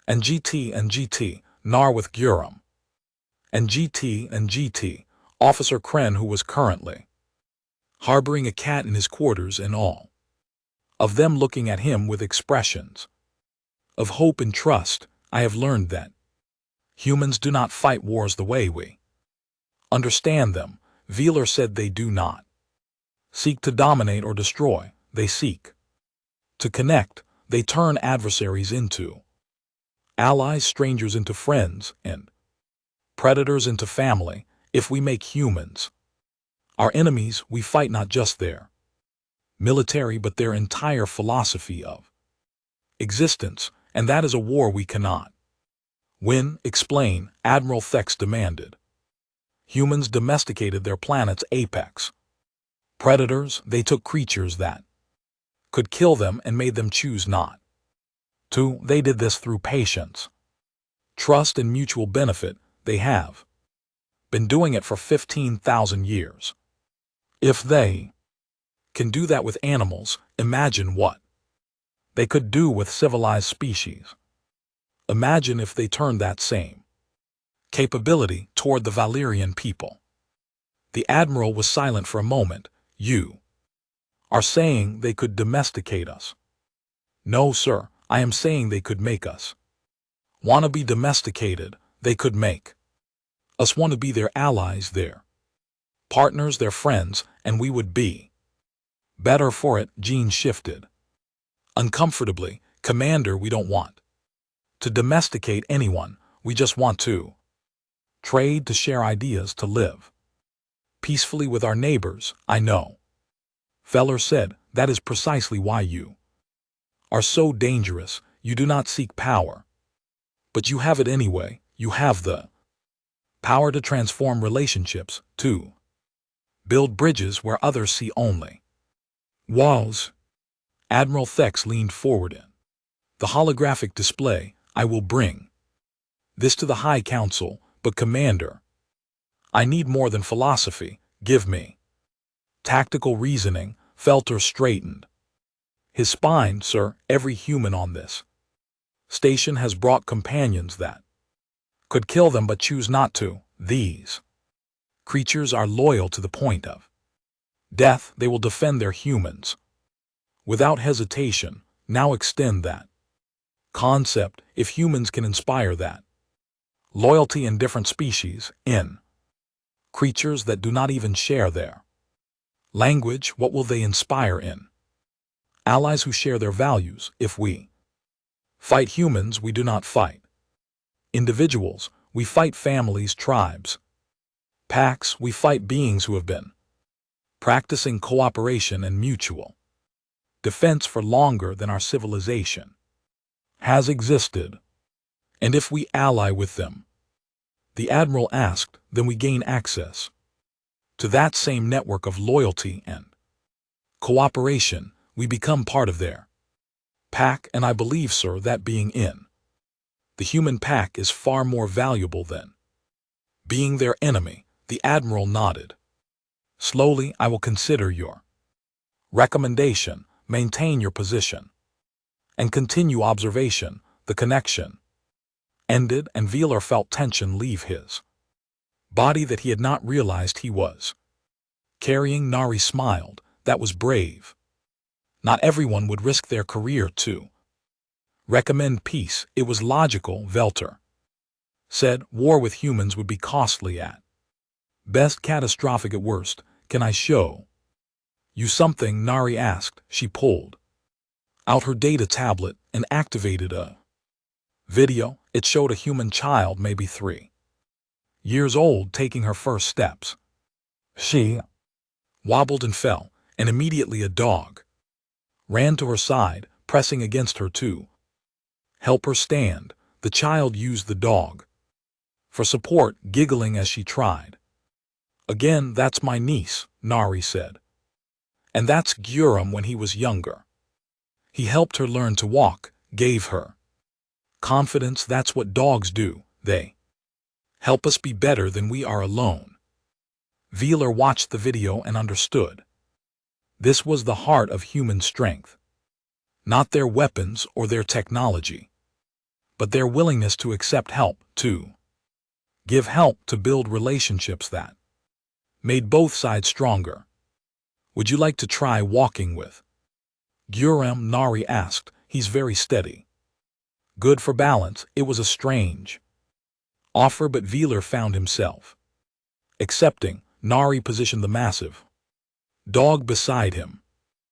and GT, Nar with Gyurum, and GT, Officer Kren, who was currently harboring a cat in his quarters, and all of them looking at him with expressions of hope and trust. I have learned that humans do not fight wars the way we understand them. Wheeler said, they do not seek to dominate or destroy. They seek to connect. They turn adversaries into allies, strangers into friends, and predators into family. If we make humans our enemies, we fight not just their military but their entire philosophy of existence, and that is a war we cannot win. Explain, Admiral Thex demanded. Humans domesticated their planet's apex predators. They took creatures that could kill them and made them choose not to. They did this through patience, trust, and mutual benefit. They have been doing it for 15,000 years. If they can do that with animals, imagine what they could do with civilized species. Imagine if they turned that same capability toward the Valerian people. The Admiral was silent for a moment. You are saying they could domesticate us? No, sir. I am saying they could make us want to be domesticated. They could make us want to be their allies, their partners, their friends, and we would be better for it. Jean shifted Uncomfortably, Commander, we don't want to domesticate anyone, we just want to trade, to share ideas, to live peacefully with our neighbors. I know. Feller said, that is precisely why you are so dangerous. You do not seek power, but you have it anyway. You have the power to transform relationships, to build bridges where others see only walls. Admiral Thex leaned forward in the holographic display. I will bring this to the High Council, but Commander, I need more than philosophy. Give me tactical reasoning. Felter straightened his spine. Sir, every human on this station has brought companions that could kill them but choose not to. These creatures are loyal to the point of death. They will defend their humans without hesitation. Now extend that concept. If humans can inspire that loyalty in different species, in creatures that do not even share their language, what will they inspire in allies who share their values? If we fight humans, we do not fight individuals. We fight families, tribes, packs. We fight beings who have been practicing cooperation and mutual defense for longer than our civilization has existed. And if we ally with them, the Admiral asked, then we gain access to that same network of loyalty and cooperation. We become part of their pack, and I believe, sir, that being in the human pack is far more valuable than being their enemy. The Admiral nodded. Slowly, I will consider your recommendation. Maintain your position and continue observation. The connection ended, and Veeler felt tension leave his body that he had not realized he was carrying. Nari smiled. That was brave. Not everyone would risk their career to recommend peace. It was logical. Velter said, war with humans would be costly at best, catastrophic at worst. Can I show you something? Nari asked. She pulled out her data tablet and activated a video. It showed a human child, maybe 3 years old, taking her first steps. She wobbled and fell, and immediately a dog ran to her side, pressing against her to help her stand. The child used the dog for support, giggling as she tried. Again, that's my niece, Nari said. And that's Guram when he was younger. He helped her learn to walk, gave her confidence. That's what dogs do. They help us be better than we are alone. Veeler watched the video and understood. This was the heart of human strength. Not their weapons or their technology, but their willingness to accept help, to give help, to build relationships that made both sides stronger. Would you like to try walking with Guram? Nari asked. He's very steady. Good for balance. It was a strange offer, but Veeler found himself accepting. Nari positioned the massive dog beside him.